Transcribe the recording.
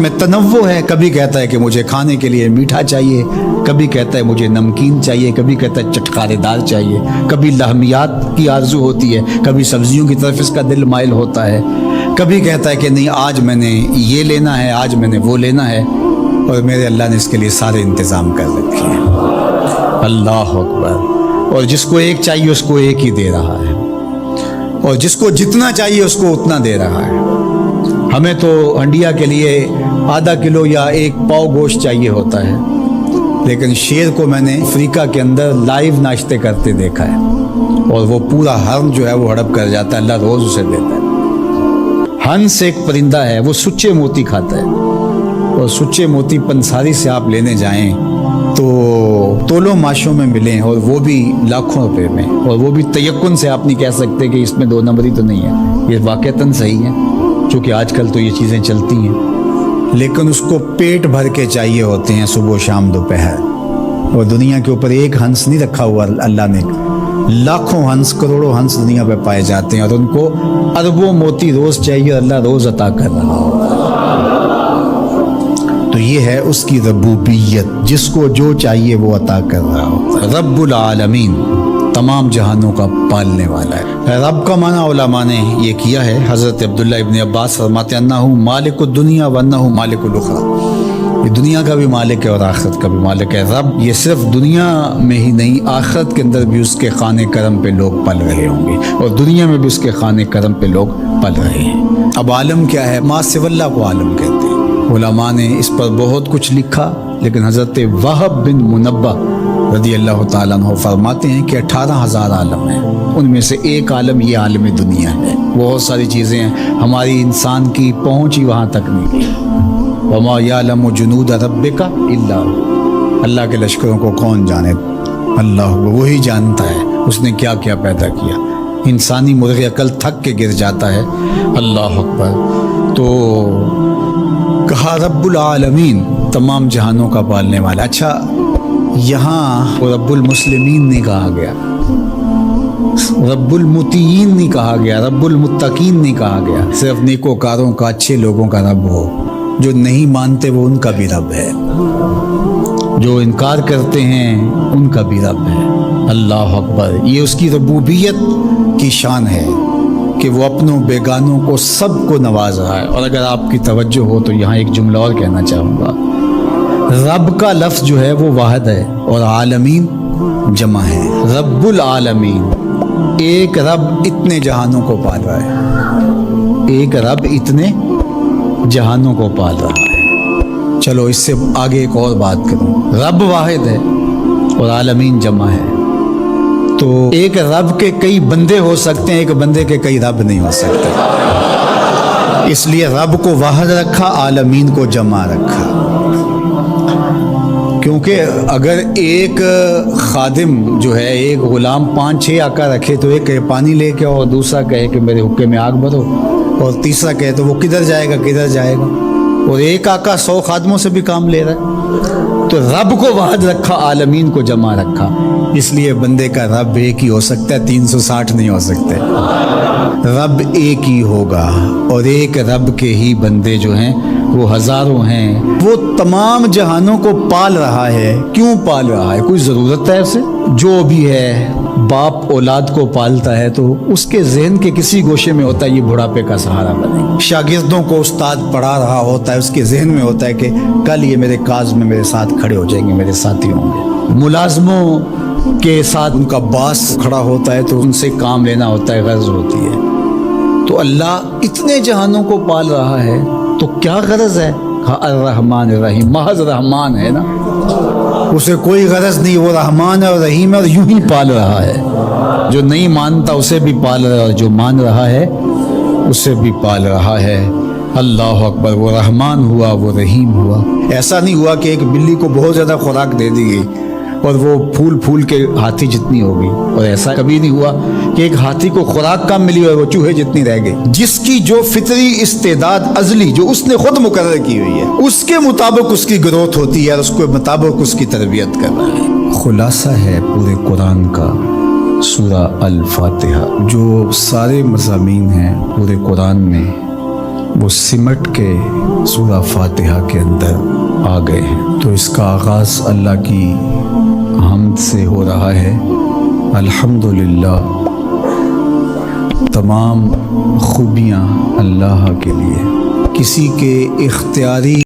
میں تنوع ہے، کبھی کہتا ہے کہ مجھے کھانے کے لیے میٹھا چاہیے، کبھی کہتا ہے مجھے نمکین چاہیے، کبھی کہتا ہے چٹکارے دار چاہیے، کبھی لحمیات کی آرزو ہوتی ہے، کبھی سبزیوں کی طرف اس کا دل مائل ہوتا ہے، کبھی کہتا ہے کہ نہیں آج میں نے یہ لینا ہے، آج میں نے وہ لینا ہے، اور میرے اللہ نے اس کے لیے سارے انتظام کر رکھے ہیں۔ اللہ اکبر۔ اور جس کو ایک چاہیے اس کو ایک ہی دے رہا ہے، اور جس کو جتنا چاہیے اس کو اتنا دے رہا ہے۔ ہمیں تو ہنڈیا کے لیے آدھا کلو یا ایک پاؤ گوشت چاہیے ہوتا ہے، لیکن شیر کو میں نے افریقہ کے اندر لائیو ناشتے کرتے دیکھا ہے، اور وہ پورا ہرن جو ہے وہ ہڑپ کر جاتا ہے، اللہ روز اسے دیتا ہے۔ ہنس ایک پرندہ ہے، وہ سچے موتی کھاتا ہے، اور سچے موتی پنساری سے آپ لینے جائیں تو تولوں ماشوں میں ملیں، اور وہ بھی لاکھوں روپے میں، اور وہ بھی تیقن سے آپ نہیں کہہ سکتے کہ اس میں دو نمبری تو نہیں ہے، یہ واقعتاً صحیح ہے، چونکہ آج کل تو یہ چیزیں چلتی ہیں، لیکن اس کو پیٹ بھر کے چاہیے ہوتے ہیں صبح شام دوپہر۔ اور دنیا کے اوپر ایک ہنس نہیں رکھا ہوا اللہ نے، لاکھوں ہنس، کروڑوں ہنس دنیا پہ پائے جاتے ہیں، اور ان کو اربوں موتی روز چاہیے، اللہ روز عطا کر رہا ہوتا ہے۔ تو یہ ہے اس کی ربوبیت، جس کو جو چاہیے وہ عطا کر رہا ہوتا ہے۔ رب العالمین، تمام جہانوں کا پالنے والا ہے۔ رب کا معنی علماء نے یہ کیا ہے، حضرت عبداللہ ابن عباس فرماتے ہیں انہ مالک الدنیا وانہ مالک الاخرى، یہ دنیا کا بھی مالک ہے اور آخرت کا بھی مالک ہے۔ رب یہ صرف دنیا میں ہی نہیں، آخرت کے اندر بھی اس کے خانے کرم پہ لوگ پل رہے ہوں گے، اور دنیا میں بھی اس کے خانے کرم پہ لوگ پل رہے ہیں۔ اب عالم کیا ہے؟ ما سوی اللہ کو عالم کہتے ہیں۔ علماء نے اس پر بہت کچھ لکھا، لیکن حضرت وہب بن منبہ رضی اللہ تعالیٰ عنہ فرماتے ہیں کہ 18,000 عالم ہیں، ان میں سے ایک عالم یہ عالم دنیا ہے۔ بہت ساری چیزیں ہیں، ہماری انسان کی پہنچ ہی وہاں تک نہیں ہے۔ وما یعلم جنود ربک الا هو، اللہ کے لشکروں کو کون جانے؟ اللہ وہی جانتا ہے اس نے کیا کیا پیدا کیا۔ انسانی مرغ عقل تھک کے گر جاتا ہے۔ اللہ اکبر۔ تو کہا رب العالمین، تمام جہانوں کا پالنے والا۔ اچھا، یہاں رب المسلمین نہیں کہا گیا، رب المطیعین نہیں کہا گیا، رب المتقین نہیں کہا گیا، صرف نیکوکاروں کا، اچھے لوگوں کا رب ہو۔ جو نہیں مانتے وہ ان کا بھی رب ہے، جو انکار کرتے ہیں ان کا بھی رب ہے۔ اللہ اکبر۔ یہ اس کی ربوبیت کی شان ہے کہ وہ اپنوں بیگانوں کو سب کو نواز رہا ہے۔ اور اگر آپ کی توجہ ہو تو یہاں ایک جملہ اور کہنا چاہوں گا، رب کا لفظ جو ہے وہ واحد ہے، اور عالمین جمع ہے۔ رب العالمین، ایک رب اتنے جہانوں کو پال رہا ہے، ایک رب اتنے جہانوں کو پال رہا ہے۔ چلو اس سے آگے ایک اور بات کروں، رب واحد ہے اور عالمین جمع ہے، تو ایک رب کے کئی بندے ہو سکتے ہیں، ایک بندے کے کئی رب نہیں ہو سکتے۔ اس لیے رب کو واحد رکھا، عالمین کو جمع رکھا، کیونکہ اگر ایک خادم جو ہے، ایک غلام 5-6 آقا رکھے تو ایک کہے پانی لے کے، اور دوسرا کہے کہ میرے حقے میں آگ بھرو، اور تیسرا کہے تو وہ کدھر جائے گا کدھر جائے گا، اور ایک آقا 100 خادموں سے بھی کام لے رہا ہے۔ تو رب کو واحد رکھا، عالمین کو جمع رکھا، اس لیے بندے کا رب ایک ہی ہو سکتا ہے، 360 نہیں ہو سکتے۔ رب ایک ہی ہوگا، اور ایک رب کے ہی بندے جو ہیں وہ ہزاروں ہیں۔ وہ تمام جہانوں کو پال رہا ہے۔ کیوں پال رہا ہے؟ کوئی ضرورت ہے اسے؟ جو بھی ہے، باپ اولاد کو پالتا ہے تو اس کے ذہن کے کسی گوشے میں ہوتا ہے یہ بڑھاپے کا سہارا بنے۔ شاگردوں کو استاد پڑھا رہا ہوتا ہے، اس کے ذہن میں ہوتا ہے کہ کل یہ میرے کاز میں میرے ساتھ کھڑے ہو جائیں گے، میرے ساتھی ہوں گے۔ ملازموں کے ساتھ ان کا باس کھڑا ہوتا ہے تو ان سے کام لینا ہوتا ہے، غرض ہوتی ہے۔ تو اللہ اتنے جہانوں کو پال رہا ہے تو کیا غرض ہے؟ الرحمن الرحیم، محض رحمان ہے نا، اسے کوئی غرض نہیں، وہ رحمان ہے اور رحیم ہے، اور یوں ہی پال رہا ہے۔ جو نہیں مانتا اسے بھی پال رہا ہے، اور جو مان رہا ہے اسے بھی پال رہا ہے۔ اللہ اکبر۔ وہ رحمان ہوا، وہ رحیم ہوا۔ ایسا نہیں ہوا کہ ایک بلی کو بہت زیادہ خوراک دے دی گئی اور وہ پھول پھول کے ہاتھی جتنی ہو گئی، اور ایسا کبھی نہیں ہوا کہ ایک ہاتھی کو خوراک کم ملی اور وہ چوہے جتنی رہ گئی۔ جس کی جو فطری استعداد ازلی جو اس نے خود مقرر کی ہوئی ہے، اس کے مطابق اس کی گروتھ ہوتی ہے، اور اس کے مطابق اس کی تربیت کرنا ہے۔ خلاصہ ہے پورے قرآن کا سورہ الفاتحہ، جو سارے مضامین ہیں پورے قرآن میں وہ سمٹ کے سورہ فاتحہ کے اندر آ گئے ہیں۔ تو اس کا آغاز اللہ کی حمد سے ہو رہا ہے۔ الحمدللہ، تمام خوبیاں اللہ کے لیے، کسی کے اختیاری